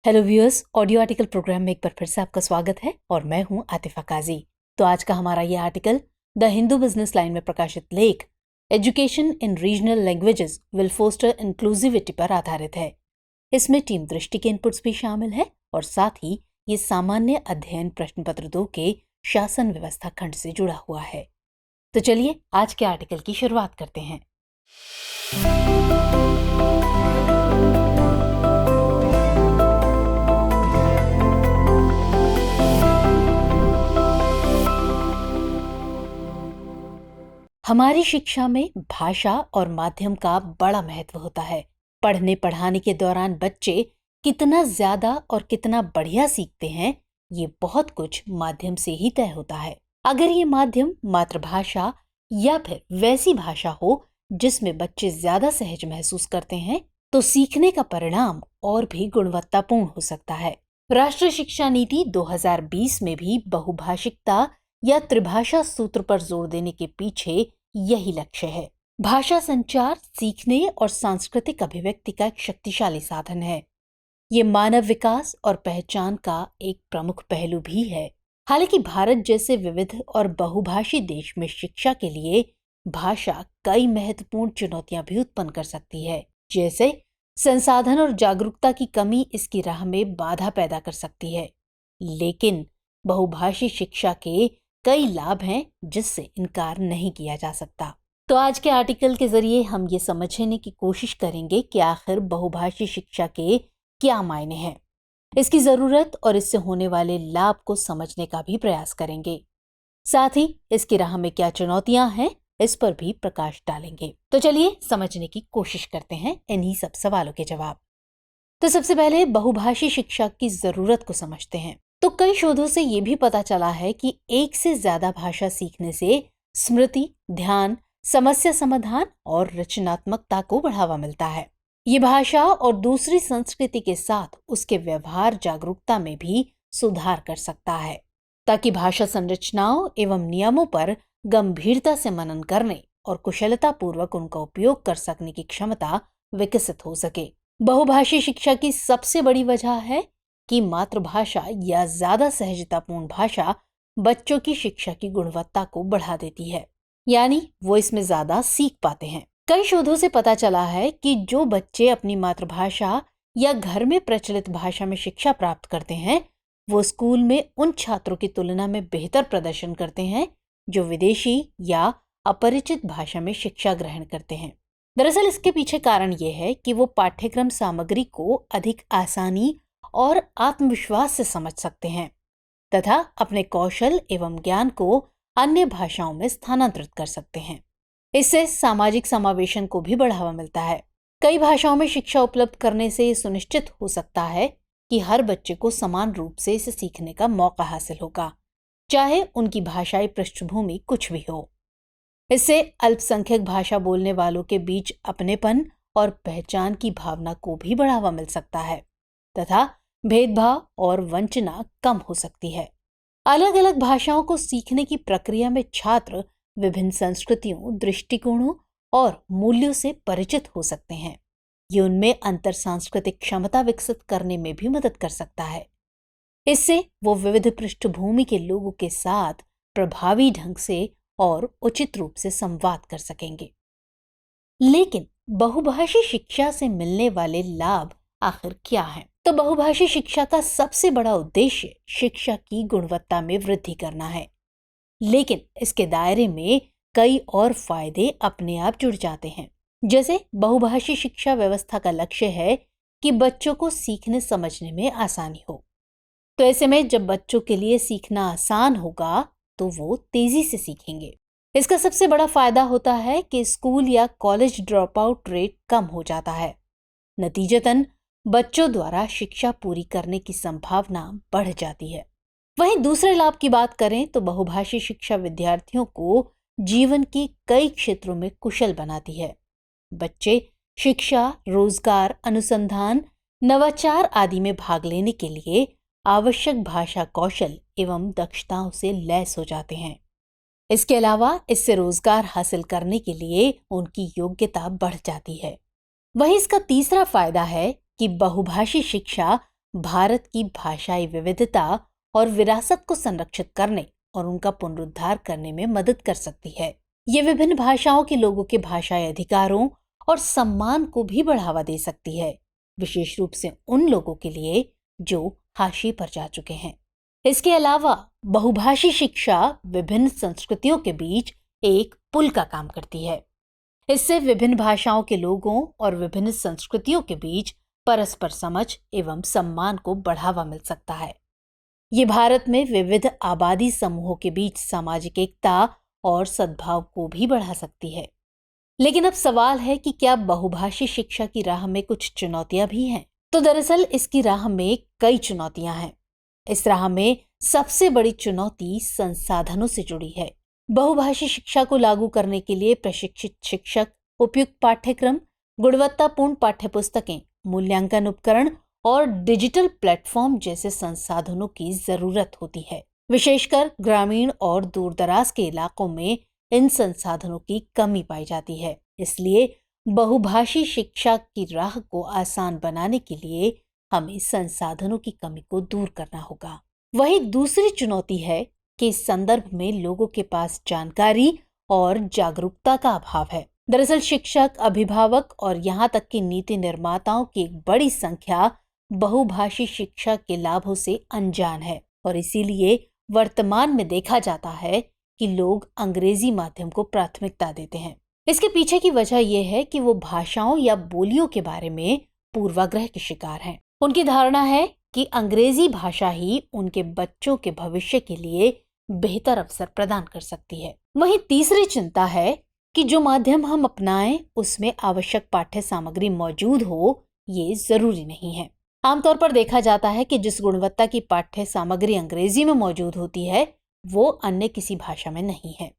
Hello viewers, audio article program में एक बार फिर से आपका स्वागत है और मैं हूं आतिफा काजी। तो आज का हमारा ये article the Hindu business line में प्रकाशित लेख education in regional languages will foster inclusivity पर आधारित है। इसमें टीम दृष्टि के इनपुट्स भी शामिल है और साथ ही ये सामान्य अध्ययन प्रश्न पत्र 2 के शासन व्यवस्था खंड से जुड़ा हुआ है। तो चलिए आज के आर्टिकल की शुरुआत करते हैं। हमारी शिक्षा में भाषा और माध्यम का बड़ा महत्व होता है। पढ़ने पढ़ाने के दौरान बच्चे कितना ज्यादा और कितना बढ़िया सीखते हैं, ये बहुत कुछ माध्यम से ही तय होता है। अगर ये माध्यम मातृभाषा या फिर वैसी भाषा हो जिसमें बच्चे ज्यादा सहज महसूस करते हैं, तो सीखने का परिणाम और भी गुणवत्तापूर्ण हो सकता है। राष्ट्रीय शिक्षा नीति 2020 में भी बहुभाषिकता या त्रिभाषा सूत्र पर जोर देने के पीछे यही लक्ष्य है। भाषा संचार, सीखने और सांस्कृतिक अभिव्यक्ति का एक शक्तिशाली साधन है। ये मानव विकास और पहचान का एक प्रमुख पहलू भी है। हालांकि भारत जैसे विविध और बहुभाषी देश में शिक्षा के लिए भाषा कई महत्वपूर्ण चुनौतियां भी उत्पन्न कर सकती है, जैसे संसाधन और जागरूकता की कमी इसकी राह में बाधा पैदा कर सकती है। लेकिन बहुभाषी शिक्षा के कई लाभ हैं जिससे इनकार नहीं किया जा सकता। तो आज के आर्टिकल के जरिए हम ये समझने की कोशिश करेंगे कि आखिर बहुभाषी शिक्षा के क्या मायने हैं, इसकी जरूरत और इससे होने वाले लाभ को समझने का भी प्रयास करेंगे। साथ ही इसकी राह में क्या चुनौतियां हैं, इस पर भी प्रकाश डालेंगे। तो चलिए समझने की कोशिश करते हैं इन्हीं सब सवालों के जवाब। तो सबसे पहले बहुभाषी शिक्षा की जरूरत को समझते हैं। तो कई शोधों से ये भी पता चला है कि एक से ज्यादा भाषा सीखने से स्मृति, ध्यान, समस्या समाधान और रचनात्मकता को बढ़ावा मिलता है। ये भाषा और दूसरी संस्कृति के साथ उसके व्यवहार जागरूकता में भी सुधार कर सकता है, ताकि भाषा संरचनाओं एवं नियमों पर गंभीरता से मनन करने और कुशलता पूर्वक उनका उपयोग कर सकने की क्षमता विकसित हो सके। बहुभाषी शिक्षा की सबसे बड़ी वजह है कि मातृभाषा या ज्यादा सहजतापूर्ण भाषा बच्चों की शिक्षा की गुणवत्ता को बढ़ा देती है, यानी वो इसमें ज्यादा सीख पाते हैं। कई शोधों से पता चला है कि जो बच्चे अपनी मातृभाषा या घर में प्रचलित भाषा में शिक्षा प्राप्त करते हैं, वो स्कूल में उन छात्रों की तुलना में बेहतर प्रदर्शन करते हैं जो विदेशी या अपरिचित भाषा में शिक्षा ग्रहण करते हैं। दरअसल इसके पीछे कारण ये है कि वो पाठ्यक्रम सामग्री को अधिक आसानी और आत्मविश्वास से समझ सकते हैं तथा अपने कौशल एवं ज्ञान को अन्य भाषाओं में स्थानांतरित कर सकते हैं। इससे सामाजिक समावेशन को भी बढ़ावा मिलता है। कई भाषाओं में शिक्षा उपलब्ध करने से ये सुनिश्चित हो सकता है कि हर बच्चे को समान रूप से इसे सीखने का मौका हासिल होगा, चाहे उनकी भाषाई पृष्ठभूमि कुछ भी हो। इससे अल्पसंख्यक भाषा बोलने वालों के बीच अपनेपन और पहचान की भावना को भी बढ़ावा मिल सकता है तथा भेदभाव और वंचना कम हो सकती है। अलग अलग भाषाओं को सीखने की प्रक्रिया में छात्र विभिन्न संस्कृतियों, दृष्टिकोणों और मूल्यों से परिचित हो सकते हैं। ये उनमें अंतर सांस्कृतिक क्षमता विकसित करने में भी मदद कर सकता है। इससे वो विविध पृष्ठभूमि के लोगों के साथ प्रभावी ढंग से और उचित रूप से संवाद कर सकेंगे। लेकिन बहुभाषी शिक्षा से मिलने वाले लाभ आखिर क्या हैं? तो बहुभाषी शिक्षा का सबसे बड़ा उद्देश्य शिक्षा की गुणवत्ता में वृद्धि करना है, लेकिन इसके दायरे में कई और फायदे अपने आप जुड़ जाते हैं। जैसे बहुभाषी शिक्षा व्यवस्था का लक्ष्य है कि बच्चों को सीखने समझने में आसानी हो। तो ऐसे में जब बच्चों के लिए सीखना आसान होगा तो वो तेजी से सीखेंगे। इसका सबसे बड़ा फायदा होता है कि स्कूल या कॉलेज ड्रॉप आउट रेट कम हो जाता है। नतीजतन बच्चों द्वारा शिक्षा पूरी करने की संभावना बढ़ जाती है। वहीं दूसरे लाभ की बात करें तो बहुभाषी शिक्षा विद्यार्थियों को जीवन के कई क्षेत्रों में कुशल बनाती है। बच्चे शिक्षा, रोजगार, अनुसंधान, नवाचार आदि में भाग लेने के लिए आवश्यक भाषा कौशल एवं दक्षताओं से लैस हो जाते हैं। इसके अलावा इससे रोजगार हासिल करने के लिए उनकी योग्यता बढ़ जाती है। वहीं इसका तीसरा फायदा है कि बहुभाषी शिक्षा भारत की भाषाई विविधता और विरासत को संरक्षित करने और उनका पुनरुद्धार करने में मदद कर सकती है। ये विभिन्न भाषाओं के लोगों के भाषाई अधिकारों और सम्मान को भी बढ़ावा दे सकती है, विशेष रूप से उन लोगों के लिए जो हाशिए पर जा चुके हैं। इसके अलावा बहुभाषी शिक्षा विभिन्न संस्कृतियों के बीच एक पुल का काम करती है। इससे विभिन्न भाषाओं के लोगों और विभिन्न संस्कृतियों के बीच परस्पर समझ एवं सम्मान को बढ़ावा मिल सकता है। ये भारत में विविध आबादी समूहों के बीच सामाजिक एकता और सद्भाव को भी बढ़ा सकती है। लेकिन अब सवाल है कि क्या बहुभाषी शिक्षा की राह में कुछ चुनौतियां भी हैं? तो दरअसल इसकी राह में कई चुनौतियां हैं। इस राह में सबसे बड़ी चुनौती संसाधनों से जुड़ी है। बहुभाषी शिक्षा को लागू करने के लिए प्रशिक्षित शिक्षक, उपयुक्त पाठ्यक्रम, गुणवत्तापूर्ण पाठ्यपुस्तकें, मूल्यांकन उपकरण और डिजिटल प्लेटफॉर्म जैसे संसाधनों की जरूरत होती है। विशेषकर ग्रामीण और दूरदराज के इलाकों में इन संसाधनों की कमी पाई जाती है। इसलिए बहुभाषी शिक्षा की राह को आसान बनाने के लिए हमें संसाधनों की कमी को दूर करना होगा। वही दूसरी चुनौती है कि इस संदर्भ में लोगों के पास जानकारी और जागरूकता का अभाव है। दरअसल शिक्षक, अभिभावक और यहाँ तक कि नीति निर्माताओं की एक बड़ी संख्या बहुभाषी शिक्षा के लाभों से अनजान है और इसीलिए वर्तमान में देखा जाता है कि लोग अंग्रेजी माध्यम को प्राथमिकता देते हैं। इसके पीछे की वजह यह है कि वो भाषाओं या बोलियों के बारे में पूर्वाग्रह के शिकार हैं। उनकी धारणा है कि अंग्रेजी भाषा ही उनके बच्चों के भविष्य के लिए बेहतर अवसर प्रदान कर सकती है। वहीं तीसरी चिंता है कि जो माध्यम हम अपनाएं उसमें आवश्यक पाठ्य सामग्री मौजूद हो, ये जरूरी नहीं है। आमतौर पर देखा जाता है कि जिस गुणवत्ता की पाठ्य सामग्री अंग्रेजी में मौजूद होती है वो अन्य किसी भाषा में नहीं है।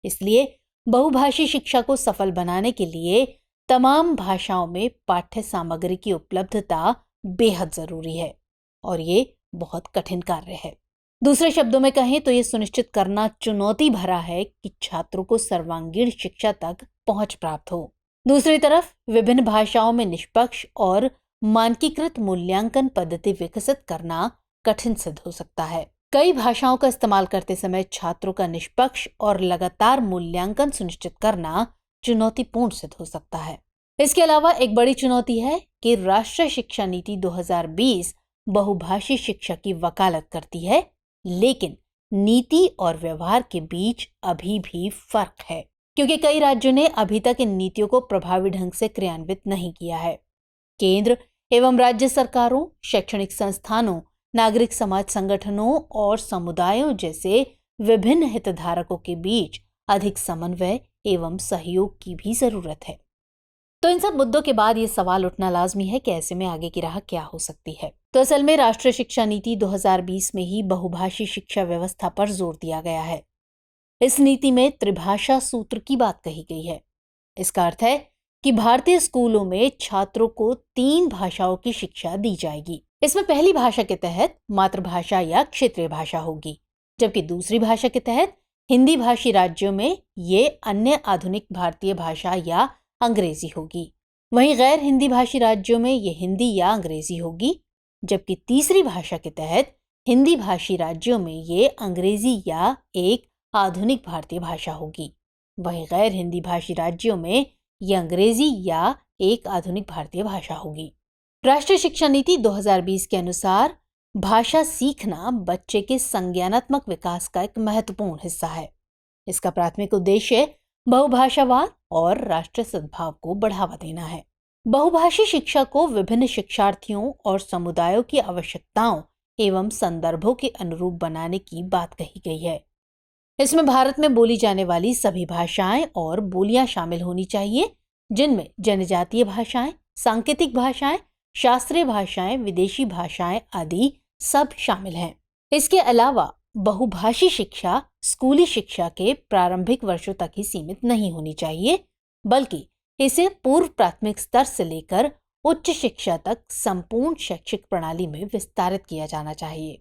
इसलिए बहुभाषी शिक्षा को सफल बनाने के लिए तमाम भाषाओं में पाठ्य सामग्री की उपलब्धता बेहद जरूरी है और ये बहुत कठिन कार्य है। दूसरे शब्दों में कहें तो ये सुनिश्चित करना चुनौती भरा है कि छात्रों को सर्वांगीण शिक्षा तक पहुंच प्राप्त हो। दूसरी तरफ विभिन्न भाषाओं में निष्पक्ष और मानकीकृत मूल्यांकन पद्धति विकसित करना कठिन सिद्ध हो सकता है। कई भाषाओं का इस्तेमाल करते समय छात्रों का निष्पक्ष और लगातार मूल्यांकन सुनिश्चित करना चुनौतीपूर्ण सिद्ध हो सकता है। इसके अलावा एक बड़ी चुनौती है कि राष्ट्रीय शिक्षा नीति 2020 बहुभाषी शिक्षा की वकालत करती है, लेकिन नीति और व्यवहार के बीच अभी भी फर्क है, क्योंकि कई राज्यों ने अभी तक इन नीतियों को प्रभावी ढंग से क्रियान्वित नहीं किया है। केंद्र एवं राज्य सरकारों, शैक्षणिक संस्थानों, नागरिक समाज संगठनों और समुदायों जैसे विभिन्न हितधारकों के बीच अधिक समन्वय एवं सहयोग की भी जरूरत है। तो इन सब मुद्दों के बाद ये सवाल उठना लाजमी है कि ऐसे में आगे की राह क्या हो सकती है। तो असल में राष्ट्रीय शिक्षा नीति 2020 में ही बहुभाषी शिक्षा व्यवस्था पर जोर दिया गया है। इस नीति में त्रिभाषा सूत्र की बात कही गई है। इसका अर्थ है कि भारतीय स्कूलों में छात्रों को 3 भाषाओं की शिक्षा दी जाएगी। इसमें पहली भाषा के तहत मातृभाषा या क्षेत्रीय भाषा होगी, जबकि दूसरी भाषा के तहत हिंदी भाषी राज्यों में ये अन्य आधुनिक भारतीय भाषा या अंग्रेजी होगी। वहीं गैर हिंदी भाषी राज्यों में ये हिंदी या अंग्रेजी होगी, जबकि तीसरी भाषा के तहत हिंदी भाषी राज्यों में ये अंग्रेजी या एक आधुनिक भारतीय भाषा होगी। वहीं गैर हिंदी भाषी राज्यों में ये अंग्रेजी या एक आधुनिक भारतीय भाषा होगी। राष्ट्रीय शिक्षा नीति 2020 के अनुसार भाषा सीखना बच्चे के संज्ञानात्मक विकास का एक महत्वपूर्ण हिस्सा है। इसका प्राथमिक उद्देश्य बहुभाषावाद और राष्ट्रीय सद्भाव को बढ़ावा देना है। बहुभाषी शिक्षा को विभिन्न शिक्षार्थियों और समुदायों की आवश्यकताओं एवं संदर्भों के अनुरूप बनाने की बात कही गई है। इसमें भारत में बोली जाने वाली सभी भाषाएं और बोलियां शामिल होनी चाहिए, जिनमें जनजातीय भाषाएं, सांकेतिक भाषाएं, शास्त्रीय भाषाएं, विदेशी भाषाएं आदि सब शामिल हैं। इसके अलावा बहुभाषी शिक्षा स्कूली शिक्षा के प्रारंभिक वर्षों तक ही सीमित नहीं होनी चाहिए, बल्कि इसे पूर्व प्राथमिक स्तर से लेकर उच्च शिक्षा तक संपूर्ण शैक्षिक प्रणाली में विस्तारित किया जाना चाहिए।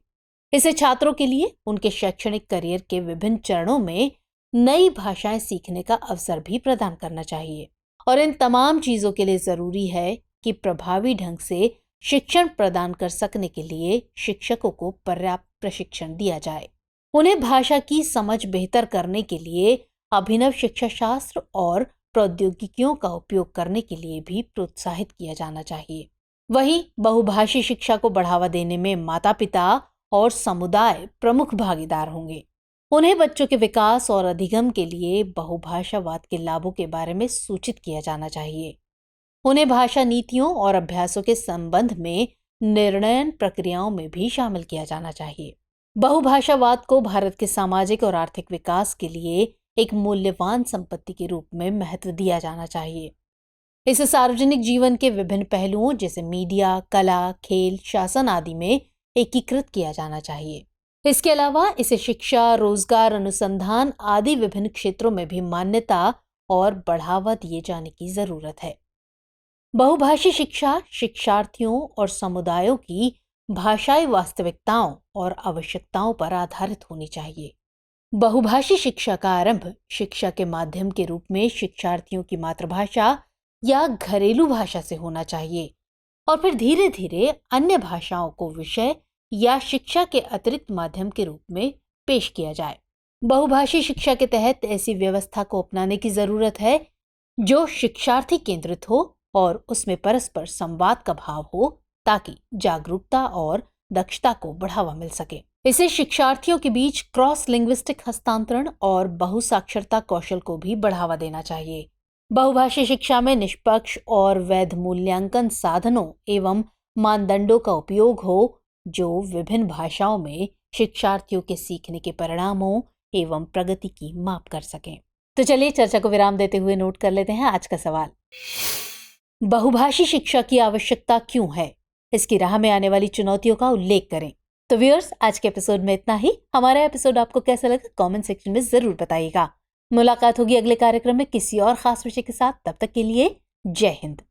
इसे छात्रों के लिए उनके शैक्षणिक करियर के विभिन्न चरणों में नई भाषाएं सीखने का अवसर भी प्रदान करना चाहिए। और इन तमाम चीजों के लिए जरूरी है कि प्रभावी ढंग से शिक्षण प्रदान कर सकने के लिए शिक्षकों को पर्याप्त प्रशिक्षण दिया जाए। उन्हें भाषा की समझ बेहतर करने के लिए अभिनव शिक्षा शास्त्र और प्रौद्योगिकियों का उपयोग करने के लिए भी प्रोत्साहित किया जाना चाहिए। वहीं बहुभाषी शिक्षा को बढ़ावा देने में माता-पिता और समुदाय प्रमुख भागीदार होंगे। उन्हें बच्चों के विकास और अधिगम के लिए बहुभाषावाद के लाभों के बारे में सूचित किया जाना चाहिए। उन्हें भाषा नीतियों और अभ्यासों के संबंध में निर्णयन प्रक्रियाओं में भी शामिल किया जाना चाहिए। बहुभाषावाद को भारत के सामाजिक और आर्थिक विकास के लिए एक मूल्यवान संपत्ति के रूप में महत्व दिया जाना चाहिए। इसे सार्वजनिक जीवन के विभिन्न पहलुओं जैसे मीडिया, कला, खेल, शासन आदि में एकीकृत किया जाना चाहिए। इसके अलावा इसे शिक्षा, रोजगार, अनुसंधान आदि विभिन्न क्षेत्रों में भी मान्यता और बढ़ावा दिए जाने की जरूरत है। बहुभाषी शिक्षा शिक्षार्थियों और समुदायों की भाषाई वास्तविकताओं और आवश्यकताओं पर आधारित होनी चाहिए। बहुभाषी शिक्षा का आरंभ शिक्षा के माध्यम के रूप में शिक्षार्थियों की मातृभाषा या घरेलू भाषा से होना चाहिए और फिर धीरे धीरे अन्य भाषाओं को विषय या शिक्षा के अतिरिक्त माध्यम के रूप में पेश किया जाए। बहुभाषी शिक्षा के तहत ऐसी व्यवस्था को अपनाने की जरूरत है जो शिक्षार्थी केंद्रित हो और उसमें परस्पर संवाद का भाव हो, ताकि जागरूकता और दक्षता को बढ़ावा मिल सके। इसे शिक्षार्थियों के बीच क्रॉस लिंग्विस्टिक हस्तांतरण और बहुसाक्षरता कौशल को भी बढ़ावा देना चाहिए। बहुभाषी शिक्षा में निष्पक्ष और वैध मूल्यांकन साधनों एवं मानदंडों का उपयोग हो, जो विभिन्न भाषाओं में शिक्षार्थियों के सीखने के परिणामों एवं प्रगति की माप कर सकें। तो चलिए चर्चा को विराम देते हुए नोट कर लेते हैं आज का सवाल। बहुभाषी शिक्षा की आवश्यकता क्यों है? इसकी राह में आने वाली चुनौतियों का उल्लेख करें। तो व्यूअर्स, आज के एपिसोड में इतना ही। हमारा एपिसोड आपको कैसा लगा कमेंट सेक्शन में जरूर बताइएगा। मुलाकात होगी अगले कार्यक्रम में किसी और खास विषय के साथ। तब तक के लिए जय हिंद।